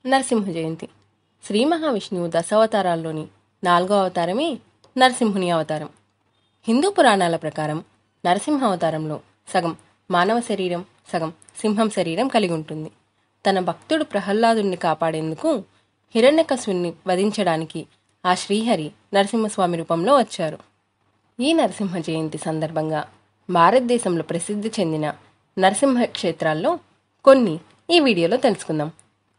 నరసింహ జయంతి. శ్రీ మహావిష్ణువు దశావతారాల్లోని 4వ అవతారమే నరసింహుని అవతారం. హిందూ పురాణాల ప్రకారం నరసింహ అవతారంలో సగం మానవ శరీరం, సగం సింహం శరీరం కలిగి ఉంటుంది. తన భక్తుడు ప్రహ్లాదుని కాపాడేందుకు హిరణ్యకశిపుని వధించడానికి ఆ శ్రీహరి నరసింహస్వామి రూపంలో వచ్చారు. ఈ నరసింహ జయంతి సందర్భంగా భారతదేశంలో ప్రసిద్ధి చెందిన నరసింహ క్షేత్రాల్లో కొన్ని ఈ వీడియోలో తెలుసుకుందాం.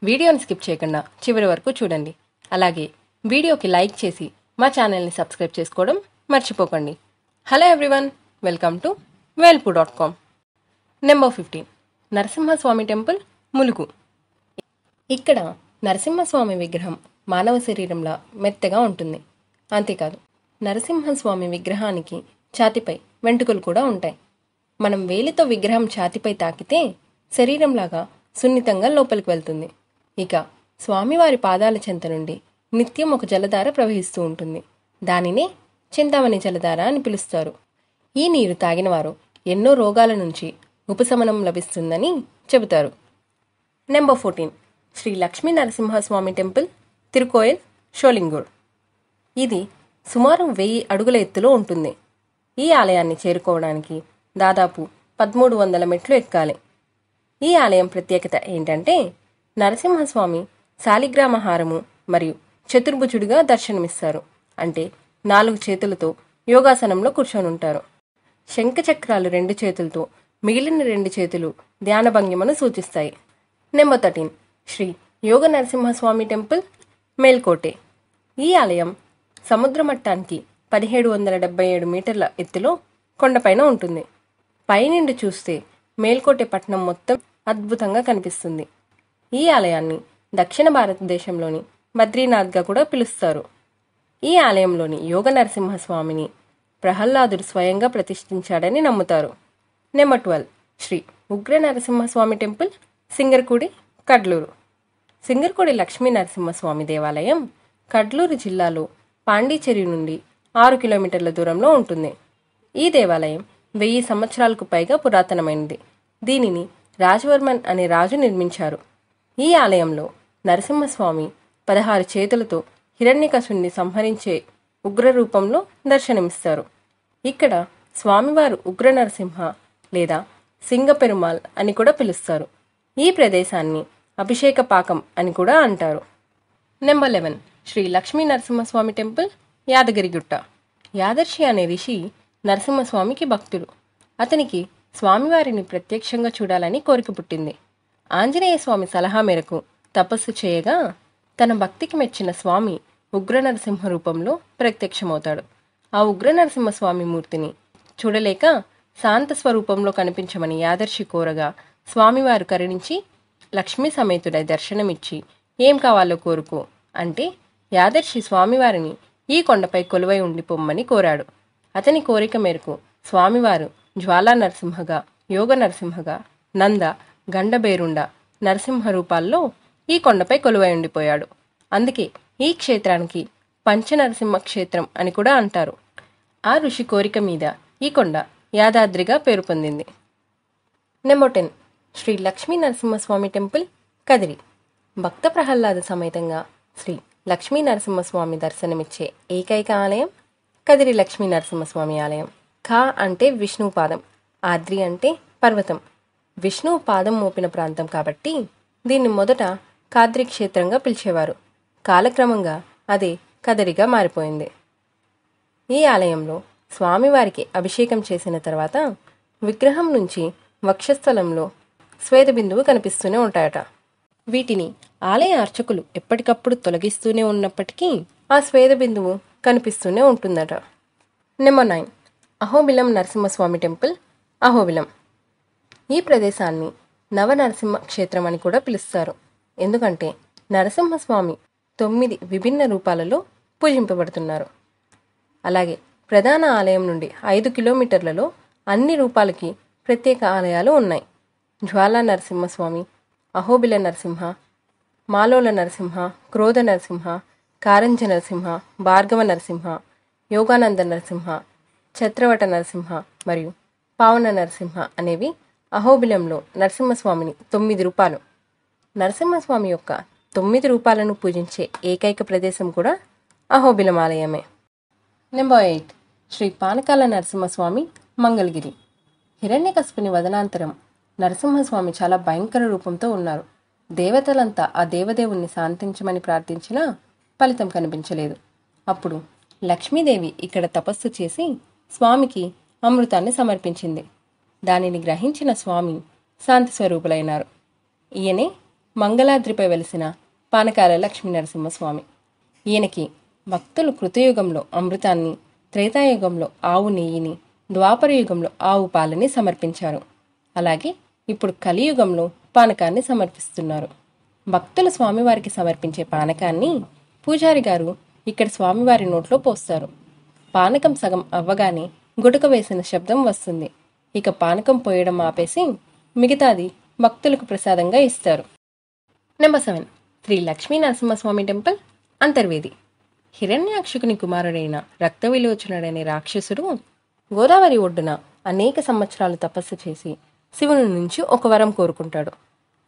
వీడియోని స్కిప్ చేయకుండా చివరి వరకు చూడండి. అలాగే వీడియోకి లైక్ చేసి మా ఛానల్ని సబ్స్క్రైబ్ చేసుకోవడం మర్చిపోకండి. హలో ఎవ్రీవన్, వెల్కమ్ టు వేల్పు.com. Number 15, Narasimhaswamy temple, Mulugu. ఇక్కడ నరసింహస్వామి విగ్రహం మానవ శరీరంలా మెత్తగా ఉంటుంది. అంతేకాదు, నరసింహస్వామి విగ్రహానికి ఛాతిపై వెంట్రుకలు కూడా ఉంటాయి. మనం వేలితో విగ్రహం ఛాతిపై తాకితే శరీరంలాగా సున్నితంగా లోపలికి వెళ్తుంది. ఇక స్వామివారి పాదాల చెంత నుండి నిత్యం ఒక జలధార ప్రవహిస్తూ ఉంటుంది. దానినే చింతామణి జలధార అని పిలుస్తారు. ఈ నీరు తాగిన వారు ఎన్నో రోగాల నుంచి ఉపశమనం లభిస్తుందని చెబుతారు. Number 14, Sri Lakshmi Narasimhaswamy temple, Tirukoyal, Sholinghur. ఇది సుమారు 1000 అడుగుల ఎత్తులో ఉంటుంది. ఈ ఆలయాన్ని చేరుకోవడానికి దాదాపు 1300 మెట్లు ఎక్కాలి. ఈ ఆలయం ప్రత్యేకత ఏంటంటే, నరసింహస్వామి శాలిగ్రామ హారము మరియు చతుర్భుజుడిగా దర్శనమిస్తారు. అంటే 4 చేతులతో యోగాసనంలో కూర్చొని ఉంటారు. శంఖచక్రాలు 2 చేతులతో, మిగిలిన 2 చేతులు ధ్యాన భంగిమను సూచిస్తాయి. నెంబర్ 13, శ్రీ యోగ నరసింహస్వామి టెంపుల్, మేల్కోటే. ఈ ఆలయం సముద్ర మట్టానికి 1777 మీటర్ల ఎత్తులో కొండపైన ఉంటుంది. పైనుండి చూస్తే మేల్కోటే పట్టణం మొత్తం అద్భుతంగా కనిపిస్తుంది. ఈ ఆలయాన్ని దక్షిణ భారతదేశంలోని బద్రీనాథ్గా కూడా పిలుస్తారు. ఈ ఆలయంలోని యోగ నరసింహస్వామిని ప్రహ్లాదుడు స్వయంగా ప్రతిష్ఠించాడని నమ్ముతారు. నెంబర్ 12, శ్రీ ఉగ్ర నరసింహస్వామి టెంపుల్, సింగర్కుడి, కడ్లూరు. సింగర్కుడి లక్ష్మీ నరసింహస్వామి దేవాలయం కడ్లూరు జిల్లాలో పాండిచేరి నుండి 6 కిలోమీటర్ల దూరంలో ఉంటుంది. ఈ దేవాలయం 1000 సంవత్సరాలకు పైగా పురాతనమైనది. దీనిని రాజవర్మన్ అనే రాజు నిర్మించారు. ఈ ఆలయంలో నరసింహస్వామి 16 చేతులతో హిరణ్యకశిపుని సంహరించే ఉగ్ర రూపంలో దర్శనమిస్తారు. ఇక్కడ స్వామివారు ఉగ్ర నరసింహ లేదా సింగపెరుమాల్ అని కూడా పిలుస్తారు. ఈ ప్రదేశాన్ని అభిషేక పాకం అని కూడా అంటారు. Number 11, Sri Lakshmi Narasimhaswamy temple, Yadagirigutta. యాదర్శి అనే ఋషి నరసింహస్వామికి భక్తుడు. అతనికి స్వామివారిని ప్రత్యక్షంగా చూడాలని కోరిక పుట్టింది. ఆంజనేయ స్వామి సలహా మేరకు తపస్సు చేయగా తన భక్తికి మెచ్చిన స్వామి ఉగ్ర నరసింహ రూపంలో ప్రత్యక్షమవుతాడు. ఆ ఉగ్ర నరసింహస్వామి మూర్తిని చూడలేక శాంత స్వరూపంలో కనిపించమని యాదర్శి కోరగా స్వామివారు కరుణించి లక్ష్మీ సమేతుడై దర్శనమిచ్చి ఏం కావాలో కోరుకో అంటే యాదర్శి స్వామివారిని ఈ కొండపై కొలువై ఉండిపోమ్మని కోరాడు. అతని కోరిక మేరకు స్వామివారు జ్వాలా నరసింహగా, యోగ నరసింహగా, నంద, గండబేరుండ నరసింహ రూపాల్లో ఈ కొండపై కొలువై ఉండిపోయాడు. అందుకే ఈ క్షేత్రానికి పంచనరసింహ క్షేత్రం అని కూడా అంటారు. ఆ ఋషి కోరిక మీద ఈ కొండ యాదాద్రిగా పేరు పొందింది. Number 10, Sri Lakshmi Narasimhaswamy temple, Kadiri. భక్త ప్రహ్లాద సమేతంగా శ్రీ లక్ష్మీ నరసింహస్వామి దర్శనమిచ్చే ఏకైక ఆలయం కదిరి లక్ష్మీ నరసింహస్వామి ఆలయం. ఖా అంటే విష్ణువు పాదం, ఆద్రి అంటే పర్వతం. విష్ణువు పాదం మోపిన ప్రాంతం కాబట్టి దీన్ని మొదట కాద్రి క్షేత్రంగా పిలిచేవారు. కాలక్రమంగా అదే కదిరిగా మారిపోయింది. ఈ ఆలయంలో స్వామివారికి అభిషేకం చేసిన తర్వాత విగ్రహం నుంచి వక్షస్థలంలో శ్వేత బిందువు కనిపిస్తూనే ఉంటాయట. వీటిని ఆలయ అర్చకులు ఎప్పటికప్పుడు తొలగిస్తూనే ఉన్నప్పటికీ ఆ శ్వేత బిందువు కనిపిస్తూనే ఉంటుందట. Number 9, Ahobilam Narasimhaswamy temple, Ahobilam. ఈ ప్రదేశాన్ని నవనరసింహ క్షేత్రం అని కూడా పిలుస్తారు. ఎందుకంటే నరసింహస్వామి 9 విభిన్న రూపాలలో పూజింపబడుతున్నారు. అలాగే ప్రధాన ఆలయం నుండి 5 కిలోమీటర్లలో అన్ని రూపాలకి ప్రత్యేక ఆలయాలు ఉన్నాయి. జ్వాలా నరసింహస్వామి, అహోబిల నరసింహ, మాలోల నరసింహ, క్రోధ నరసింహ, కారంజ నరసింహ, భార్గవ నరసింహ, యోగానంద నరసింహ, ఛత్రవట నరసింహ మరియు పావన నరసింహ అనేవి అహోబిలంలో నరసింహస్వామిని 9 రూపాలు. నరసింహస్వామి యొక్క 9 రూపాలను పూజించే ఏకైక ప్రదేశం కూడా అహోబిలం ఆలయమే. నెంబర్ 8 శ్రీ పానకాల నరసింహస్వామి మంగళగిరి. హిరణ్యకశిపుని వదనాంతరం నరసింహస్వామి చాలా భయంకర రూపంతో ఉన్నారు. దేవతలంతా ఆ దేవదేవుణ్ణి శాంతించమని ప్రార్థించినా ఫలితం కనిపించలేదు. అప్పుడు లక్ష్మీదేవి ఇక్కడ తపస్సు చేసి స్వామికి అమృతాన్ని సమర్పించింది. దానిని గ్రహించిన స్వామి శాంతి స్వరూపులైనారు. ఈయనే మంగళాద్రిపై వెలిసిన పానకాల లక్ష్మీ నరసింహస్వామి. ఈయనకి భక్తులు కృతయుగంలో అమృతాన్ని, త్రేతాయుగంలో ఆవు నెయ్యిని, ద్వాపర యుగంలో ఆవు పాలని సమర్పించారు. అలాగే ఇప్పుడు కలియుగంలో పానకాన్ని సమర్పిస్తున్నారు. భక్తులు స్వామివారికి సమర్పించే పానకాన్ని పూజారి గారు ఇక్కడ స్వామివారి నోట్లో పోస్తారు. పానకం సగం అవ్వగానే గుటక వేసిన శబ్దం వస్తుంది. ఇక పానకం పోయడం ఆపేసి మిగతాది భక్తులకు ప్రసాదంగా ఇస్తారు. Number 7 Sri Lakshmi Narasimhaswamy temple Antarvedi. హిరణ్యాక్షుకుని కుమారుడైన రక్తవిలోచనుడనే రాక్షసుడు గోదావరి ఒడ్డున అనేక సంవత్సరాలు తపస్సు చేసి శివుని నుంచి ఒక వరం కోరుకుంటాడు.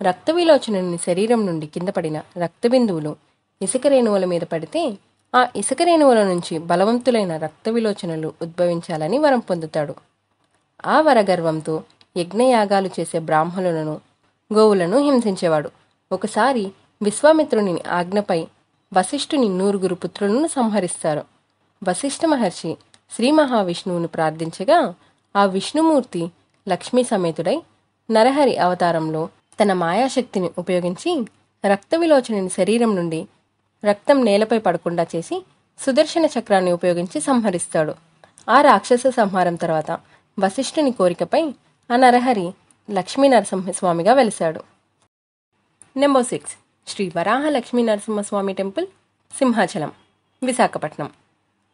రక్తవిలోచనుని శరీరం నుండి కింద పడిన రక్తబిందువులు ఇసుక రేణువుల మీద పడితే ఆ ఇసుక రేణువుల నుంచి బలవంతులైన రక్తవిలోచనలు ఉద్భవించాలని వరం పొందుతాడు. ఆ వరగర్వంతో యజ్ఞయాగాలు చేసే బ్రాహ్మణులను, గోవులను హింసించేవాడు. ఒకసారి విశ్వామిత్రుని ఆజ్ఞపై వశిష్ఠుని 9 పుత్రులను సంహరిస్తారు. వశిష్ఠ మహర్షి శ్రీ మహావిష్ణువును ప్రార్థించగా ఆ విష్ణుమూర్తి లక్ష్మీ సమేతుడై నరహరి అవతారంలో తన మాయాశక్తిని ఉపయోగించి రక్తవిలోచనుని శరీరం నుండి రక్తం నేలపై పడకుండా చేసి సుదర్శన చక్రాన్ని ఉపయోగించి సంహరిస్తాడు. ఆ రాక్షస సంహారం తర్వాత వశిష్ఠుని కోరికపై ఆ నరహరి లక్ష్మీ నరసింహస్వామిగా వెలిశాడు. నెంబర్ 6 శ్రీ వరాహ లక్ష్మీ నరసింహస్వామి టెంపుల్ సింహాచలం, విశాఖపట్నం.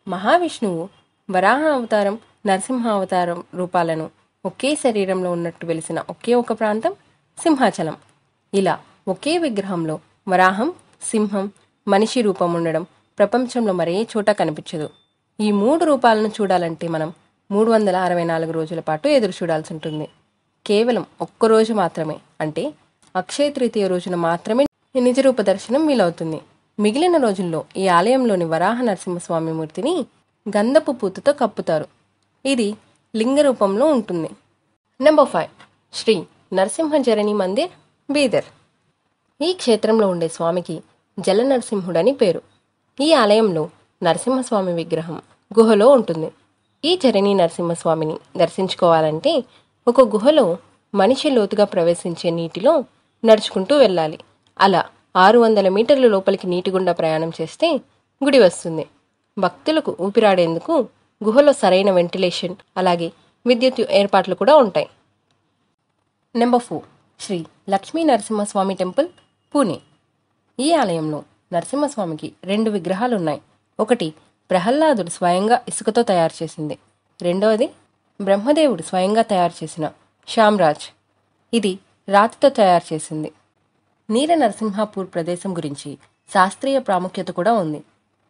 మహావిష్ణువు వరాహ అవతారం, నరసింహ అవతారం రూపాలను ఒకే శరీరంలో ఉన్నట్టు వెలిసిన ఒకే ఒక ప్రాంతం సింహాచలం. ఇలా ఒకే విగ్రహంలో వరాహం, సింహం, మనిషి రూపం ఉండడం ప్రపంచంలో మరే చోట కనిపించదు. ఈ 3 రూపాలను చూడాలంటే మనం 364 రోజుల పాటు ఎదురు చూడాల్సి ఉంటుంది. కేవలం ఒక్కరోజు మాత్రమే, అంటే అక్షయ తృతీయ రోజున మాత్రమే నిజరూప దర్శనం వీలవుతుంది. మిగిలిన రోజుల్లో ఈ ఆలయంలోని వరాహ నరసింహస్వామి మూర్తిని గంధపు పూతతో కప్పుతారు. ఇది లింగ రూపంలో ఉంటుంది. నెంబర్ 5 శ్రీ నరసింహ జరణి మందిర్, బీదర్. ఈ క్షేత్రంలో ఉండే స్వామికి జల నరసింహుడని పేరు. ఈ ఆలయంలో నరసింహస్వామి విగ్రహం గుహలో ఉంటుంది. ఈ జరణి నరసింహస్వామిని దర్శించుకోవాలంటే ఒక గుహలో మనిషి లోతుగా ప్రవేశించే నీటిలో నడుచుకుంటూ వెళ్ళాలి. అలా 600 మీటర్ల లోపలికి నీటి గుండా ప్రయాణం చేస్తే గుడి వస్తుంది. భక్తులకు ఊపిరాడేందుకు గుహలో సరైన వెంటిలేషన్, అలాగే విద్యుత్ ఏర్పాట్లు కూడా ఉంటాయి. Number 4 Shri Lakshmi Narasimhaswamy temple, Pune. ఈ ఆలయంలో నరసింహస్వామికి 2 విగ్రహాలున్నాయి. ఒకటి ప్రహ్లాదుడు స్వయంగా ఇసుకతో తయారు చేసింది. రెండవది బ్రహ్మదేవుడు స్వయంగా తయారు చేసిన శ్యామ్రాజ్, ఇది రాతితో తయారు చేసింది. నీల నరసింహాపూర్ ప్రదేశం గురించి శాస్త్రీయ ప్రాముఖ్యత కూడా ఉంది.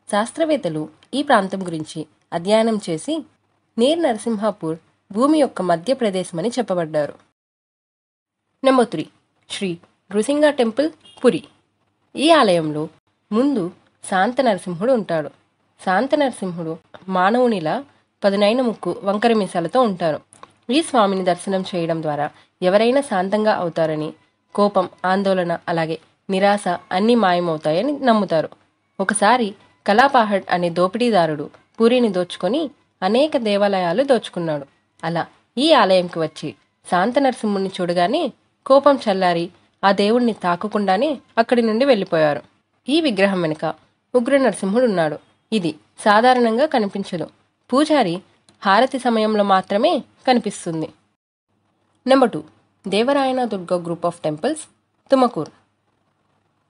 శాస్త్రవేత్తలు ఈ ప్రాంతం గురించి అధ్యయనం చేసి నీర్ నరసింహాపూర్ భూమి యొక్క మధ్య ప్రదేశమని చెప్పబడ్డారు. నెంబర్ 3 శ్రీ నృసింగ టెంపుల్, పురి. ఈ ఆలయంలో ముందు శాంత నరసింహుడు ఉంటాడు. శాంత నరసింహుడు మానవునిలా పదునైన ముక్కు, వంకర మీసాలతో ఉంటారు. ఈ స్వామిని దర్శనం చేయడం ద్వారా ఎవరైనా శాంతంగా అవుతారని, కోపం, ఆందోళన, అలాగే నిరాశ అన్నీ మాయమవుతాయని నమ్ముతారు. ఒకసారి కలాపాహడ్ అనే దోపిడీదారుడు పూరిని దోచుకొని అనేక దేవాలయాలు దోచుకున్నాడు. అలా ఈ ఆలయంకి వచ్చి శాంత నరసింహుడిని చూడగానే కోపం చల్లారి ఆ దేవుణ్ణి తాకకుండానే అక్కడి నుండి వెళ్ళిపోయారు. ఈ విగ్రహం వెనుక ఉగ్ర నరసింహుడు ఉన్నాడు. ఇది సాధారణంగా కనిపించదు. పూజారి హారతి సమయంలో మాత్రమే కనిపిస్తుంది. Number 2 Devarayana Durga group of temples, Tumakuru.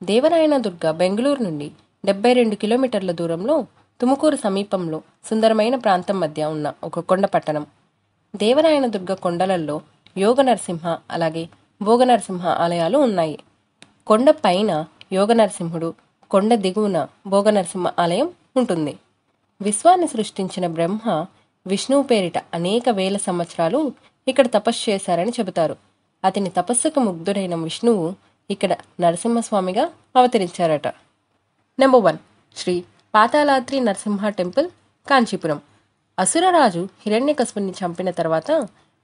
Devarayana Durga Bengaluru నుండి 72 కిలోమీటర్ల దూరంలో తుమకూరు సమీపంలో సుందరమైన ప్రాంతం మధ్య ఉన్న ఒక కొండ పట్టణం. దేవరాయన దుర్గ కొండలలో యోగ నరసింహ, అలాగే భోగ నరసింహ ఆలయాలు ఉన్నాయి. కొండ పైన యోగ నరసింహుడు, కొండ దిగువన భోగ నరసింహ ఆలయం ఉంటుంది. విశ్వాన్ని సృష్టించిన బ్రహ్మ విష్ణువు పేరిట అనేక వేల సంవత్సరాలు ఇక్కడ తపస్సు చేశారని చెబుతారు. అతని తపస్సుకు ముగ్ధుడైన విష్ణువు ఇక్కడ నరసింహస్వామిగా అవతరించారట. Number 1 Sri Pathaladri Narasimha temple, Kanchipuram. అసురరాజు హిరణ్యకశిపుని చంపిన తర్వాత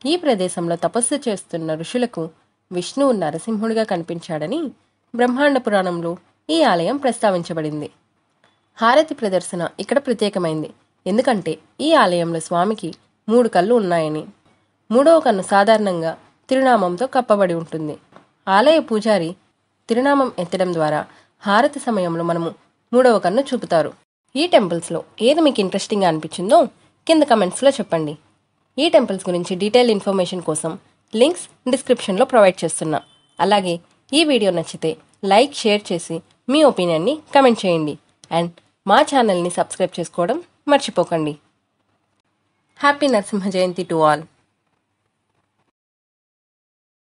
ఈ ప్రదేశంలో తపస్సు చేస్తున్న ఋషులకు విష్ణువు నరసింహుడిగా కనిపించాడని బ్రహ్మాండ పురాణంలో ఈ ఆలయం ప్రస్తావించబడింది. హారతి ప్రదర్శన ఇక్కడ ప్రత్యేకమైంది. ఎందుకంటే ఈ ఆలయంలో స్వామికి 3 కళ్ళు ఉన్నాయని. 3వ కన్ను సాధారణంగా తిరునామంతో కప్పబడి ఉంటుంది. ఆలయ పూజారి తిరునామం ఎత్తడం ద్వారా హారతి సమయంలో మనము 3వ కన్ను చూపుతారు. ఈ టెంపుల్స్లో ఏది మీకు ఇంట్రెస్టింగ్గా అనిపించిందో కింద కమెంట్స్లో చెప్పండి. ఈ టెంపుల్స్ గురించి డీటెయిల్ ఇన్ఫర్మేషన్ కోసం లింక్స్ డిస్క్రిప్షన్లో ప్రొవైడ్ చేస్తున్నా. అలాగే ఈ వీడియో నచ్చితే లైక్, షేర్ చేసి మీ ఒపీనియన్ని కమెంట్ చేయండి. అండ్ మా ఛానల్ని సబ్స్క్రైబ్ చేసుకోవడం మర్చిపోకండి. Happy Narasimha Jayanti to all.